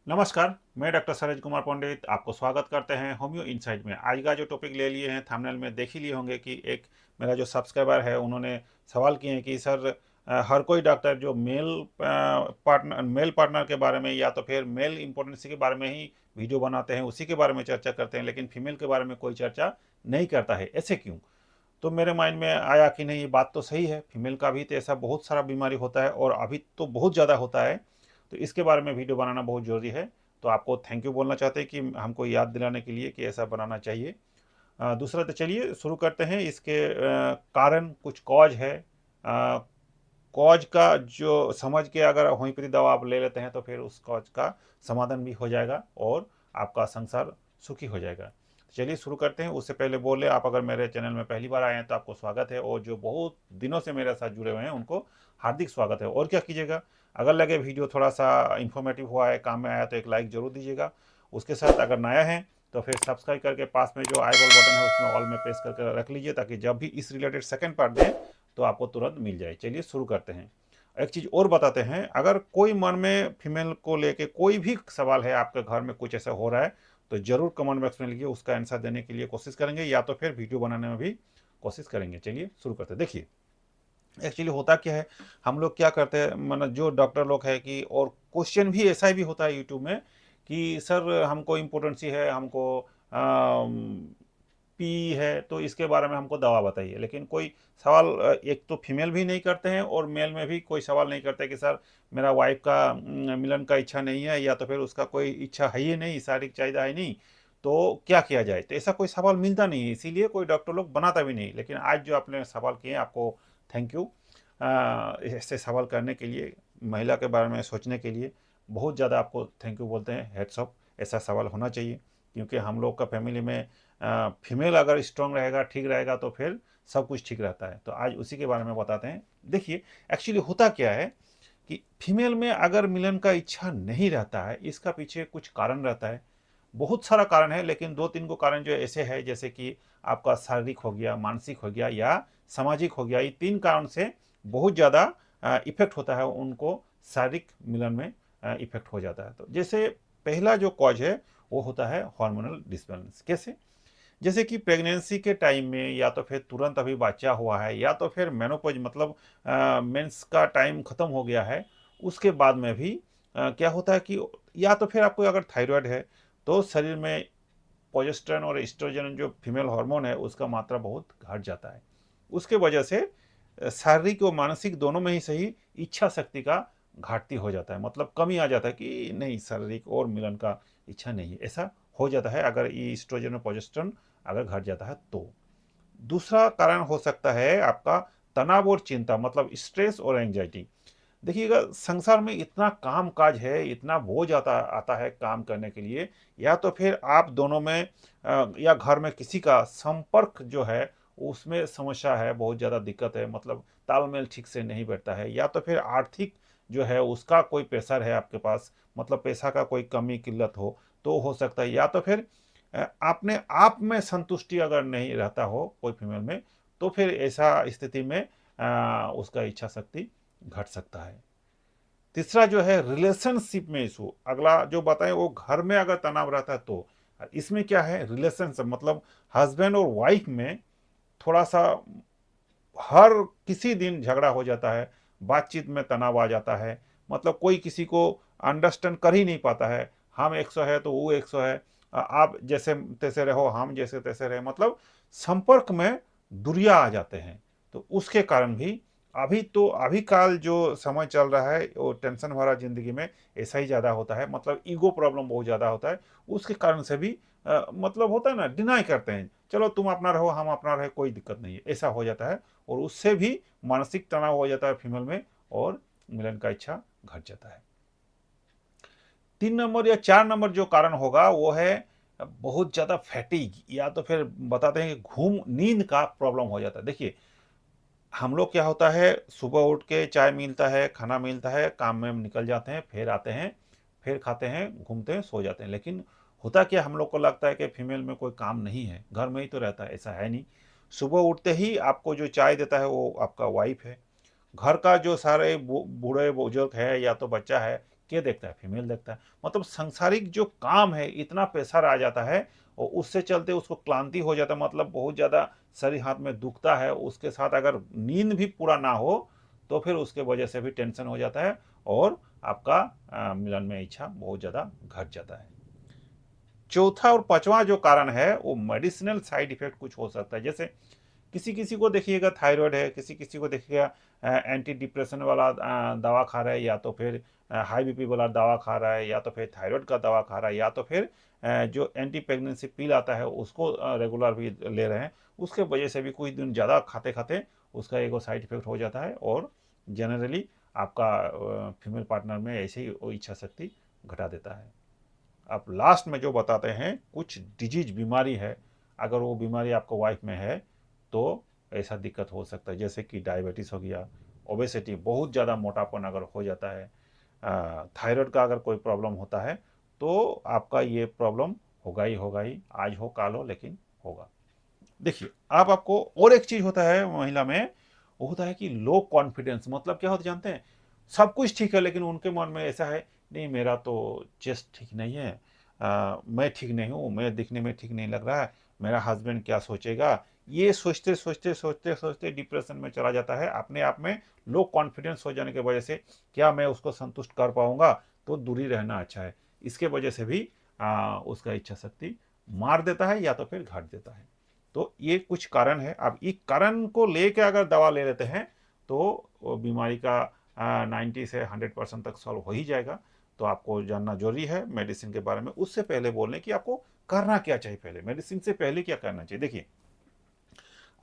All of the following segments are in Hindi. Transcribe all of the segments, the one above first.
नमस्कार, मैं डॉक्टर सरोज कुमार पंडित आपको स्वागत करते हैं होम्यो इनसाइट में। आज का जो टॉपिक ले लिए हैं थंबनेल में देख ही लिए होंगे कि एक मेरा जो सब्सक्राइबर है उन्होंने सवाल किए हैं कि सर हर कोई डॉक्टर जो मेल पार्टनर के बारे में या तो फिर मेल इम्पोर्टेंसी के बारे में ही वीडियो बनाते हैं, उसी के बारे में चर्चा करते हैं, लेकिन फीमेल के बारे में कोई चर्चा नहीं करता है, ऐसे क्यों? तो मेरे माइंड में आया कि नहीं, ये बात तो सही है, फीमेल का भी तो ऐसा बहुत सारा बीमारी होता है और अभी तो बहुत ज़्यादा होता है। तो इसके बारे में वीडियो बनाना बहुत ज़रूरी है। तो आपको थैंक यू बोलना चाहते हैं कि हमको याद दिलाने के लिए कि ऐसा बनाना चाहिए। दूसरा तो चलिए शुरू करते हैं। इसके कारण कुछ कॉज है। कॉज का जो समझ के अगर होम्योपैथी दवा आप ले लेते हैं तो फिर उस कॉज का समाधान भी हो जाएगा और आपका संसार सुखी हो जाएगा। चलिए शुरू करते हैं। उससे पहले बोले, आप अगर मेरे चैनल में पहली बार आए हैं तो आपको स्वागत है, और जो बहुत दिनों से मेरे साथ जुड़े हुए हैं उनको हार्दिक स्वागत है। और क्या कीजिएगा, अगर लगे वीडियो थोड़ा सा इन्फॉर्मेटिव हुआ है, काम में आया, तो एक लाइक जरूर दीजिएगा। उसके साथ अगर नया है तो फिर सब्सक्राइब करके पास में जो आई बॉल बटन है उसमें ऑल में प्रेस करके रख लीजिए, ताकि जब भी इस रिलेटेड सेकंड पार्ट दें तो आपको तुरंत मिल जाए। चलिए शुरू करते हैं। एक चीज़ और बताते हैं, अगर कोई मन में फीमेल को लेके कोई भी सवाल है, आपके घर में कुछ ऐसा हो रहा है, तो ज़रूर कमेंट बॉक्स में लिखिए, उसका आंसर देने के लिए कोशिश करेंगे, या तो फिर वीडियो बनाने में भी कोशिश करेंगे। चलिए शुरू करते हैं। देखिए, एक्चुअली होता क्या है, हम लोग क्या करते हैं, मतलब जो डॉक्टर लोग है कि, और क्वेश्चन भी ऐसा भी होता है यूट्यूब में कि सर हमको इम्पोर्टेंसी है, हमको पी है, तो इसके बारे में हमको दवा बताइए। लेकिन कोई सवाल एक तो फीमेल भी नहीं करते हैं और मेल में भी कोई सवाल नहीं करते कि सर मेरा वाइफ का मिलन का इच्छा नहीं है, या तो फिर उसका कोई इच्छा है ही नहीं, शारीरिक चाहिए है नहीं, तो क्या किया जाए। तो ऐसा कोई सवाल मिलता नहीं है, इसीलिए कोई डॉक्टर लोग बनाता भी नहीं। लेकिन आज जो आपने सवाल किए, आपको थैंक यू। ऐसे सवाल करने के लिए, महिला के बारे में सोचने के लिए बहुत ज़्यादा आपको थैंक यू बोलते हैं, हेड्स अप। ऐसा सवाल होना चाहिए, क्योंकि हम लोग का फैमिली में फीमेल अगर स्ट्रांग रहेगा, ठीक रहेगा, तो फिर सब कुछ ठीक रहता है। तो आज उसी के बारे में बताते हैं। देखिए, एक्चुअली होता क्या है कि फीमेल में अगर मिलन का इच्छा नहीं रहता है, इसका पीछे कुछ कारण रहता है। बहुत सारा कारण है, लेकिन दो तीन को कारण जो ऐसे है, जैसे कि आपका शारीरिक हो गया, मानसिक हो गया, या सामाजिक हो गया। ये तीन कारण से बहुत ज़्यादा इफेक्ट होता है उनको, शारीरिक मिलन में इफेक्ट हो जाता है। तो जैसे पहला जो कॉज है वो होता है हार्मोनल डिसबैलेंस। कैसे? जैसे कि प्रेगनेंसी के टाइम में, या तो फिर तुरंत अभी बच्चा हुआ है, या तो फिर मेनोपॉज मतलब मेंस का टाइम खत्म हो गया है, उसके बाद में भी क्या होता है कि, या तो फिर आपको अगर थायराइड है, तो शरीर में प्रोजेस्टेरोन और एस्ट्रोजन जो फीमेल हार्मोन है उसका मात्रा बहुत घट जाता है। उसके वजह से शारीरिक और मानसिक दोनों में ही सही, इच्छा शक्ति का घाटती हो जाता है, मतलब कमी आ जाता है कि नहीं, शारीरिक और मिलन का इच्छा नहीं है। ऐसा हो जाता है अगर ये एस्ट्रोजन और प्रोजेस्टेरोन अगर घट जाता है तो। दूसरा कारण हो सकता है आपका तनाव और चिंता, मतलब स्ट्रेस और एंजाइटी। देखिएगा, संसार में इतना काम काज है, इतना बोझ आता आता है काम करने के लिए, या तो फिर आप दोनों में या घर में किसी का संपर्क जो है उसमें समस्या है, बहुत ज़्यादा दिक्कत है, मतलब तालमेल ठीक से नहीं बैठता है, या तो फिर आर्थिक जो है उसका कोई प्रेशर है आपके पास, मतलब पैसा का कोई कमी किल्लत तो हो सकता है, या तो फिर आपने आप में संतुष्टि अगर नहीं रहता हो कोई फीमेल में, तो फिर ऐसा स्थिति में उसका इच्छा शक्ति घट सकता है। तीसरा जो है रिलेशनशिप में इशू, अगला जो बताएं वो घर में अगर तनाव रहता है तो। इसमें क्या है, रिलेशनशिप मतलब हस्बैंड और वाइफ में थोड़ा सा हर किसी दिन झगड़ा हो जाता है, बातचीत में तनाव आ जाता है, मतलब कोई किसी को अंडरस्टैंड कर ही नहीं पाता है। हम 100 है तो वो 100 है, आप जैसे तैसे रहो, हम जैसे तैसे रहे, मतलब संपर्क में दूरियां आ जाते हैं। तो उसके कारण भी अभी काल जो समय चल रहा है वो टेंशन भरा जिंदगी में ऐसा ही ज़्यादा होता है, मतलब ईगो प्रॉब्लम बहुत ज़्यादा होता है। उसके कारण से भी मतलब होता है ना, डिनाई करते हैं, चलो तुम अपना रहो, हम अपना रहे, कोई दिक्कत नहीं है, ऐसा हो जाता है। और उससे भी मानसिक तनाव हो जाता है फीमेल में, और मिलन का इच्छा घट जाता है। 3 नंबर या 4 नंबर जो कारण होगा वो है बहुत ज़्यादा फैटिग, या तो फिर बताते हैं कि घूम नींद का प्रॉब्लम हो जाता है। देखिए, हम लोग क्या होता है, सुबह उठ के चाय मिलता है, खाना मिलता है, काम में निकल जाते हैं, फिर आते हैं, फिर खाते हैं, घूमते हैं, सो जाते हैं। लेकिन होता क्या, हम लोग को लगता है कि फीमेल में कोई काम नहीं है, घर में ही तो रहता है, ऐसा है नहीं। सुबह उठते ही आपको जो चाय देता है वो आपका वाइफ है। घर का जो सारे बूढ़े बुजुर्ग है या तो बच्चा है, क्या देखता है? फीमेल देखता है। मतलब सांसारिक जो काम है इतना प्रेशर आ जाता है और उससे चलते उसको क्लांति हो जाता है, मतलब बहुत ज़्यादा शरीर हाथ में दुखता है। उसके साथ अगर नींद भी पूरा ना हो तो फिर उसके वजह से भी टेंशन हो जाता है और आपका मिलन में इच्छा बहुत ज़्यादा घट जाता है। चौथा और पांचवा जो कारण है वो मेडिसिनल साइड इफेक्ट कुछ हो सकता है। जैसे किसी किसी को देखिएगा थायराइड है, किसी किसी को देखिएगा एंटी डिप्रेशन वाला दवा खा रहा है, या तो फिर हाई बीपी वाला दवा खा रहा है, या तो फिर थायराइड का दवा खा रहा है, या तो फिर जो एंटी प्रेगनेंसी पिल आता है उसको रेगुलर भी ले रहे हैं। उसके वजह से भी कुछ दिन ज़्यादा खाते खाते उसका एक साइड इफेक्ट हो जाता है और जनरली आपका फीमेल पार्टनर में ऐसे ही वो इच्छा शक्ति घटा देता है। अब लास्ट में जो बताते हैं कुछ डिजीज बीमारी है, अगर वो बीमारी आपको वाइफ में है तो ऐसा दिक्कत हो सकता है, जैसे कि डायबिटीज़ हो गया, ओबेसिटी, बहुत ज़्यादा मोटापन अगर हो जाता है, थायराइड का अगर कोई प्रॉब्लम होता है तो आपका ये प्रॉब्लम होगा ही, आज हो काल हो, लेकिन होगा। देखिए आप आपको और एक चीज़ होता है महिला में, वो होता है कि लो कॉन्फिडेंस। मतलब क्या होता है जानते हैं? सब कुछ ठीक है लेकिन उनके मन में ऐसा है, नहीं मेरा तो चेस्ट ठीक नहीं है, मैं ठीक नहीं हूँ, मैं दिखने में ठीक नहीं लग रहा है, मेरा हस्बैंड क्या सोचेगा, ये सोचते सोचते सोचते सोचते डिप्रेशन में चला जाता है। अपने आप में लो कॉन्फिडेंस हो जाने की वजह से क्या मैं उसको संतुष्ट कर पाऊंगा, तो दूरी रहना अच्छा है। इसके वजह से भी उसका इच्छा शक्ति मार देता है या तो फिर घट देता है। तो ये कुछ कारण है। अब इस कारण को लेकर अगर दवा ले लेते हैं तो वो बीमारी का 90 से 100% तक सॉल्व हो ही जाएगा। तो आपको जानना जरूरी है मेडिसिन के बारे में। उससे पहले बोलने कि आपको करना क्या चाहिए, पहले मेडिसिन से पहले क्या करना चाहिए। देखिए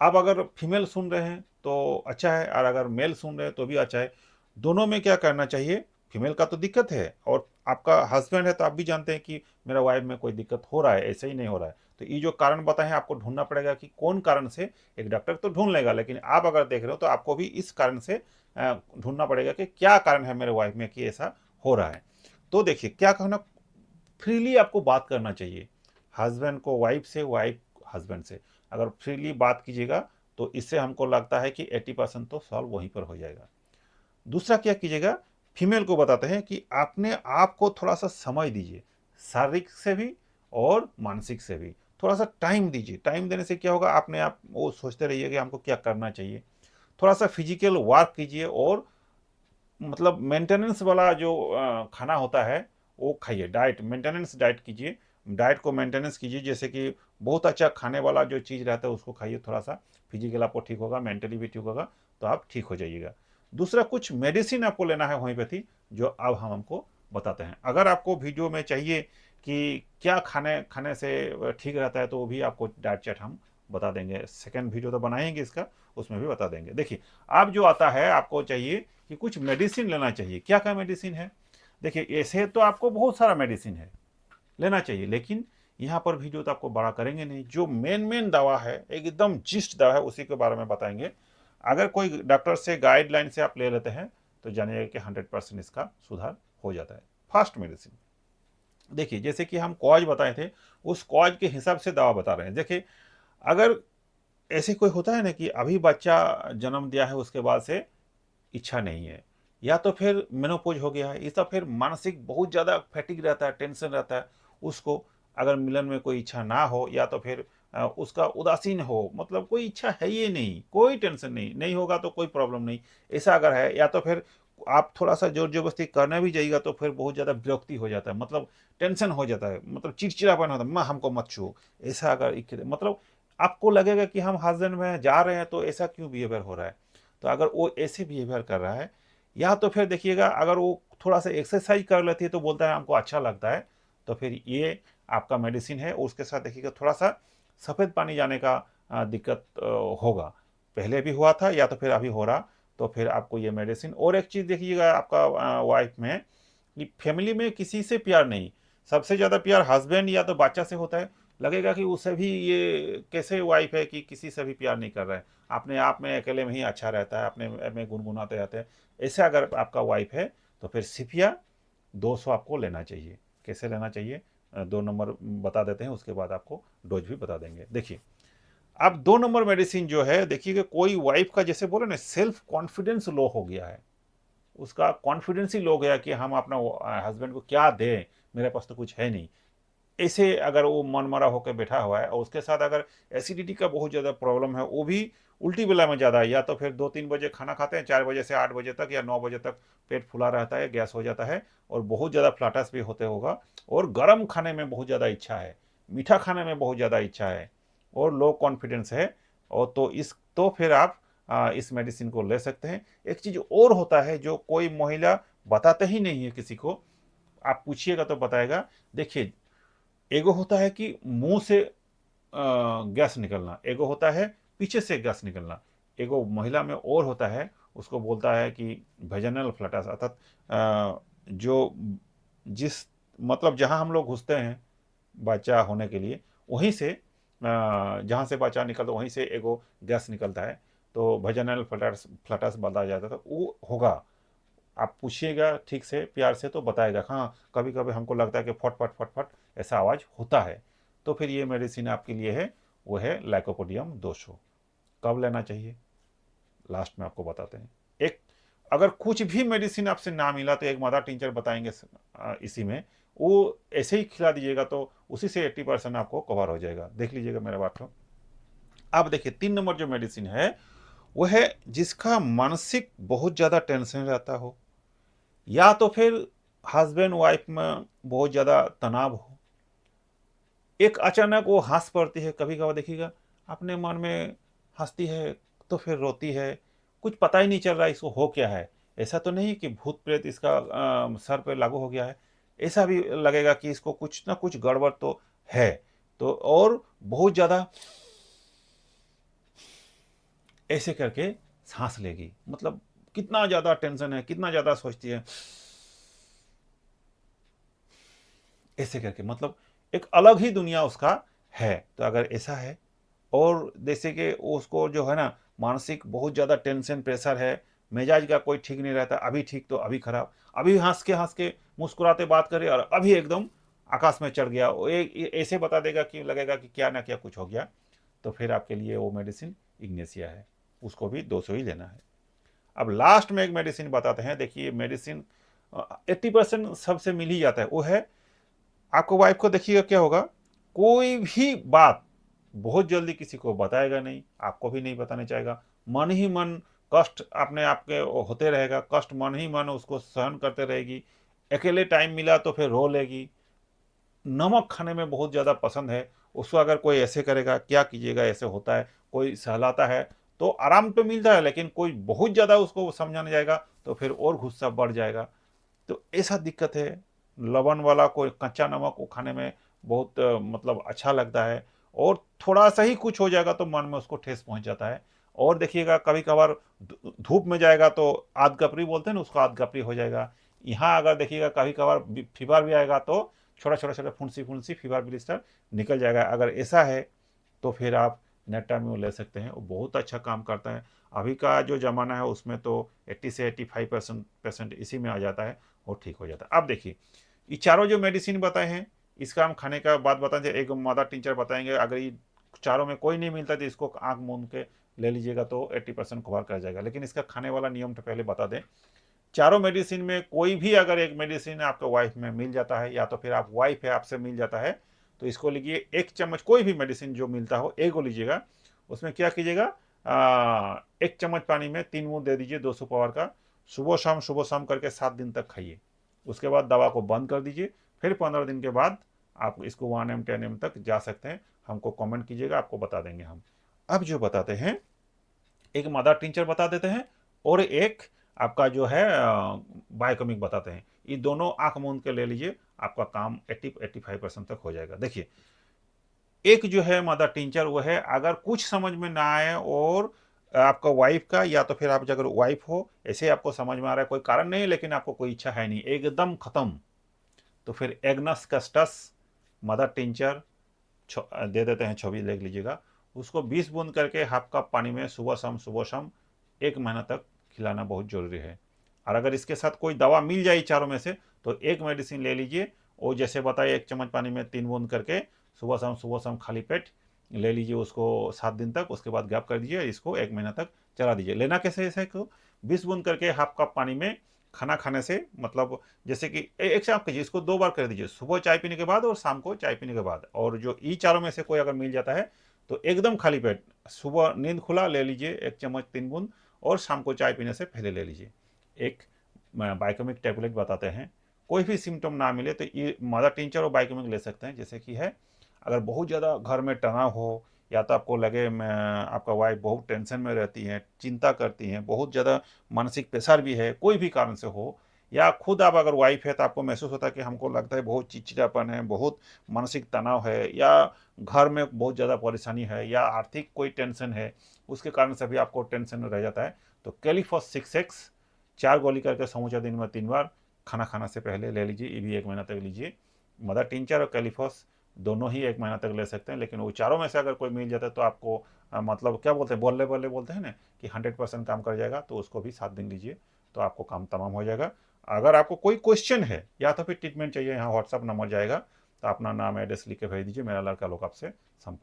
आप अगर फीमेल सुन रहे हैं तो अच्छा है, और अगर मेल सुन रहे हैं तो भी अच्छा है। दोनों में क्या करना चाहिए, फीमेल का तो दिक्कत है और आपका हस्बैंड है तो आप भी जानते हैं कि मेरा वाइफ में कोई दिक्कत हो रहा है, ऐसे ही नहीं हो रहा है। तो ये जो कारण बताए हैं आपको ढूंढना पड़ेगा कि कौन कारण से। एक डॉक्टर तो ढूंढ लेगा, लेकिन आप अगर देख रहे हो तो आपको भी इस कारण से ढूंढना पड़ेगा कि क्या कारण है मेरे वाइफ में कि ऐसा हो रहा है। तो देखिए क्या कहना, फ्रीली आपको बात करना चाहिए, हस्बैंड को वाइफ से, वाइफ हस्बैंड से। अगर फ्रीली बात कीजिएगा तो इससे हमको लगता है कि 80% तो सॉल्व वहीं पर हो जाएगा। दूसरा क्या कीजिएगा, फीमेल को बताते हैं कि अपने आप को थोड़ा सा समय दीजिए, शारीरिक से भी और मानसिक से भी थोड़ा सा टाइम दीजिए। टाइम देने से क्या होगा, अपने आप वो सोचते रहिए कि हमको क्या करना चाहिए। थोड़ा सा फिजिकल वर्क कीजिए और मतलब मेंटेनेंस वाला जो खाना होता है वो खाइए, डाइट मेंटेनेंस डाइट कीजिए, डाइट को मेंटेनेंस कीजिए। जैसे कि बहुत अच्छा खाने वाला जो चीज़ रहता है उसको खाइए, थोड़ा सा फिजिकल आपको ठीक होगा, मेंटली भी ठीक होगा, तो आप ठीक हो जाइएगा। दूसरा कुछ मेडिसिन आपको लेना है होम्योपैथी, जो अब हम हमको बताते हैं। अगर आपको वीडियो में चाहिए कि क्या खाने खाने से ठीक रहता है तो वो भी आपको डाइट चार्ट हम बता देंगे। सेकेंड वीडियो तो बनाएंगे इसका, उसमें भी बता देंगे। देखिए अब जो आता है आपको चाहिए कि कुछ मेडिसिन लेना चाहिए। क्या क्या मेडिसिन है, देखिए ऐसे तो आपको बहुत सारा मेडिसिन है लेना चाहिए, लेकिन यहाँ पर वीडियो तो आपको बड़ा करेंगे नहीं। जो मेन मेन दवा है, एकदम जिस्ट दवा है, उसी के बारे में बताएंगे। अगर कोई डॉक्टर से गाइडलाइन से आप ले लेते हैं तो जानिएगा कि 100% इसका सुधार हो जाता है। फर्स्ट मेडिसिन देखिए, जैसे कि हम कॉज बताए थे, उस कॉज के हिसाब से दवा बता रहे हैं। देखिए अगर ऐसे कोई होता है ना कि अभी बच्चा जन्म दिया है उसके बाद से इच्छा नहीं है, या तो फिर मेनोपॉज हो गया है, या तो फिर मानसिक बहुत ज़्यादा फैटिग रहता है, टेंशन रहता है उसको, अगर मिलन में कोई इच्छा ना हो, या तो फिर उसका उदासीन हो, मतलब कोई इच्छा है ही नहीं, कोई टेंशन नहीं, नहीं होगा तो कोई प्रॉब्लम नहीं, ऐसा अगर है, या तो फिर आप थोड़ा सा जोर जबरदस्ती करने भी जाइएगा तो फिर बहुत ज़्यादा विरक्ति हो जाता है, मतलब टेंशन हो जाता है, मतलब चिड़चिड़ापन होता है, माँ हमको मत छू। ऐसा अगर मतलब आपको लगेगा कि हम हस्बैंड में जा रहे हैं तो ऐसा क्यों बिहेवियर हो रहा है। तो अगर वो ऐसे बिहेवियर कर रहा है, या तो फिर देखिएगा अगर वो थोड़ा सा एक्सरसाइज कर लेती है तो बोलता है हमको अच्छा लगता है, तो फिर ये आपका मेडिसिन है। उसके साथ देखिएगा थोड़ा सा सफ़ेद पानी जाने का दिक्कत होगा, पहले भी हुआ था या तो फिर अभी हो रहा, तो फिर आपको ये मेडिसिन। और एक चीज़ देखिएगा आपका वाइफ में कि फैमिली में किसी से प्यार नहीं, सबसे ज़्यादा प्यार हस्बैंड या तो बच्चा से होता है। लगेगा कि उसे भी ये कैसे वाइफ है कि किसी से भी प्यार नहीं कर रहा है, अपने आप में अकेले में ही अच्छा रहता है, अपने में गुनगुनाते रहते हैं। ऐसे अगर आपका वाइफ है तो फिर सिफिया 200 आपको लेना चाहिए। कैसे लेना चाहिए, 2 नंबर बता देते हैं, उसके बाद आपको डोज भी बता देंगे। देखिए अब 2 नंबर मेडिसिन जो है, देखिए कोई वाइफ का जैसे बोले ना सेल्फ कॉन्फिडेंस लो हो गया है, उसका कॉन्फिडेंस ही लो गया कि हम अपना हस्बैंड को क्या दें, मेरे पास तो कुछ है नहीं। ऐसे अगर वो मनमरा होकर बैठा हुआ है और उसके साथ अगर एसिडिटी का बहुत ज़्यादा प्रॉब्लम है, वो भी उल्टी बेला में ज़्यादा है, या तो फिर 2-3 बजे खाना खाते हैं, 4 बजे से 8 बजे तक या 9 बजे तक पेट फूला रहता है, गैस हो जाता है और बहुत ज़्यादा फ्लाटस भी होते होगा, और गर्म खाने में बहुत ज़्यादा इच्छा है, मीठा खाने में बहुत ज़्यादा इच्छा है और लो कॉन्फिडेंस है, और तो फिर आप इस मेडिसिन को ले सकते हैं। एक चीज़ और होता है जो कोई महिला बताते ही नहीं है किसी को, आप पूछिएगा तो बताएगा। देखिए, एगो होता है कि मुंह से गैस निकलना, एगो होता है पीछे से गैस निकलना, एगो महिला में और होता है, उसको बोलता है कि वेजाइनल फ्लैटस, अर्थात जो जिस मतलब जहां हम लोग घुसते हैं बच्चा होने के लिए, वहीं से जहाँ से बच्चा निकलता है वहीं से एगो गैस निकलता है, तो वेजाइनल फ्लैटस फ्लैटस बताया जाता है, तो वो होगा। आप पूछिएगा ठीक से प्यार से तो बताएगा, हाँ कभी कभी हमको लगता है कि फट फट फट फट ऐसा आवाज़ होता है, तो फिर ये मेडिसिन आपके लिए है, वो है लाइकोपोडियम 200। कब लेना चाहिए लास्ट में आपको बताते हैं। एक, अगर कुछ भी मेडिसिन आपसे ना मिला तो एक मदर टिंचर बताएंगे इसी में, वो ऐसे ही खिला दीजिएगा तो उसी से 80% आपको कवर हो जाएगा। देख लीजिएगा मेरा बात को। अब देखिए 3 नंबर जो मेडिसिन है वो है जिसका मानसिक बहुत ज़्यादा टेंशन रहता हो, या तो फिर हस्बैंड वाइफ में बहुत ज़्यादा तनाव हो, एक अचानक वो हंस पड़ती है, कभी कभार देखिएगा अपने मन में हंसती है तो फिर रोती है, कुछ पता ही नहीं चल रहा इसको हो क्या है। ऐसा तो नहीं कि भूत प्रेत इसका सर पे लागू हो गया है, ऐसा भी लगेगा कि इसको कुछ ना कुछ गड़बड़ तो है। तो और बहुत ज़्यादा ऐसे करके सांस लेगी, मतलब कितना ज़्यादा टेंशन है, कितना ज़्यादा सोचती है, ऐसे करके, मतलब एक अलग ही दुनिया उसका है। तो अगर ऐसा है, और जैसे कि उसको जो है ना मानसिक बहुत ज़्यादा टेंशन प्रेशर है, मिजाज का कोई ठीक नहीं रहता, अभी ठीक तो अभी खराब, अभी हंस के मुस्कुराते बात करे और अभी एकदम आकाश में चढ़ गया, वो ऐसे बता देगा कि लगेगा कि क्या ना क्या कुछ हो गया, तो फिर आपके लिए वो मेडिसिन इग्नेसिया है, उसको भी 200 ही लेना है। अब लास्ट में एक मेडिसिन बताते हैं, देखिए मेडिसिन 80% सबसे मिल ही जाता है, वो है आपको वाइफ को, देखिएगा क्या होगा, कोई भी बात बहुत जल्दी किसी को बताएगा नहीं, आपको भी नहीं बताना चाहेगा, मन ही मन कष्ट अपने आप के होते रहेगा, कष्ट मन ही मन उसको सहन करते रहेगी, अकेले टाइम मिला तो फिर रो लेगी, नमक खाने में बहुत ज़्यादा पसंद है, उसको अगर कोई ऐसे करेगा क्या कीजिएगा, ऐसे होता है, कोई सहलाता है तो आराम तो मिलता है, लेकिन कोई बहुत ज़्यादा उसको समझाने जाएगा तो फिर और गुस्सा बढ़ जाएगा, तो ऐसा दिक्कत है। लवण वाला कोई कच्चा नमक वो खाने में बहुत मतलब अच्छा लगता है, और थोड़ा सा ही कुछ हो जाएगा तो मन में उसको ठेस पहुंच जाता है। और देखिएगा कभी कभार धूप में जाएगा तो आध गपरी बोलते हैं ना, उसको आध गपरी हो जाएगा। यहाँ अगर देखिएगा कभी कभार फीवर भी आएगा तो छोटा छोटा छोटा फुंसी फुंसी फीवर ब्लिस्टर निकल जाएगा। अगर ऐसा है तो फिर आप नेटाम्यू ले सकते हैं, वो बहुत अच्छा काम करता है। अभी का जो ज़माना है उसमें तो 80 से 85% इसी में आ जाता है, वो ठीक हो जाता है। अब देखिए ये चारों जो मेडिसिन बताए हैं, इसका हम खाने का बात बताएं, एक मदर टिंचर बताएंगे, अगर ये चारों में कोई नहीं मिलता तो इसको आँख मूंद के ले लीजिएगा तो 80% कवर कर जाएगा। लेकिन इसका खाने वाला नियम तो पहले बता दें, चारों मेडिसिन में कोई भी अगर एक मेडिसिन आपको वाइफ में मिल जाता है, या तो फिर आप वाइफ है आपसे मिल जाता है, तो इसको लीजिए 1 चम्मच, कोई भी मेडिसिन जो मिलता हो एक को लीजिएगा। उसमें क्या कीजिएगा, 1 चम्मच पानी में 3 बूंद दे दीजिए 200 पावर का, सुबह शाम करके 7 दिन तक खाइए। उसके बाद दवा को बंद कर दीजिए, फिर 15 दिन के बाद आप इसको 1 एम 10 एम तक जा सकते हैं। हमको कमेंट कीजिएगा, आपको बता देंगे हम। अब जो बताते हैं, एक मदर टिंचर बता देते हैं और एक आपका जो है बायोकेमिक बताते हैं। ये दोनों आंख मूंद के ले लीजिए, आपका काम 80-85% तक हो जाएगा। देखिए एक जो है मदर टिंचर, वो है अगर कुछ समझ में ना आए और आपका वाइफ का, या तो फिर आप अगर वाइफ हो ऐसे आपको समझ में आ रहा है, कोई कारण नहीं लेकिन आपको कोई इच्छा है नहीं, एकदम खत्म, तो फिर एग्नस कस्टस मदर टिंचर दे देते हैं, 26 ले लीजिएगा। उसको 20 बूंद करके हाफ कप पानी में सुबह शाम 1 महीना तक खिलाना बहुत जरूरी है। और अगर इसके साथ कोई दवा मिल जाए चारों में से तो एक मेडिसिन ले लीजिए, और जैसे बताइए 1 चम्मच पानी में 3 बूंद करके सुबह शाम खाली पेट ले लीजिए उसको 7 दिन तक, उसके बाद गैप कर दीजिए, इसको 1 महीना तक चला दीजिए। लेना कैसे, ऐसे को 20 बूंद करके हाफ कप पानी में खाना खाने से मतलब जैसे कि एक काम कीजिए, इसको 2 बार कर दीजिए, सुबह चाय पीने के बाद और शाम को चाय पीने के बाद। और जो ये चारों में से कोई अगर मिल जाता है तो एकदम खाली पेट सुबह नींद खुला ले लीजिए 1 चम्मच 3 बूंद, और शाम को चाय पीने से पहले ले लीजिए। एक बाइकोमिक टैबलेट बताते हैं, कोई भी सिम्टम ना मिले तो ये मदर टिंचर और बाइकोमिक ले सकते हैं। जैसे कि है, अगर बहुत ज़्यादा घर में तनाव हो, या तो आपको लगे आपका वाइफ बहुत टेंशन में रहती है, चिंता करती हैं, बहुत ज़्यादा मानसिक प्रेशर भी है, कोई भी कारण से हो, या खुद आप अगर वाइफ है तो आपको महसूस होता है कि हमको लगता है बहुत चिड़चिड़ापन है, बहुत मानसिक तनाव है, या घर में बहुत ज़्यादा परेशानी है, या आर्थिक कोई टेंशन है, उसके कारण से भी आपको टेंशन में रह जाता है, तो कैलीफॉस 6x 4 गोली करके समूचा दिन में 3 बार खाना खाना से पहले ले लीजिए। ये भी 1 महीना तक लीजिए। मदर टिंचर और कैलीफॉस दोनों ही 1 महीना तक ले सकते हैं, लेकिन वो चारों में से अगर कोई मिल जाता है तो आपको मतलब क्या बोलते हैं, बोलने बोलने बोलते हैं ना कि 100% काम कर जाएगा, तो उसको भी 7 दिन लीजिए, तो आपको काम तमाम हो जाएगा। अगर आपको कोई क्वेश्चन है या तो फिर ट्रीटमेंट चाहिए, यहाँ व्हाट्सअप नंबर जाएगा, तो अपना नाम एड्रेस लिख के भेज दीजिए, मेरा लड़का लोग आपसे संपर्क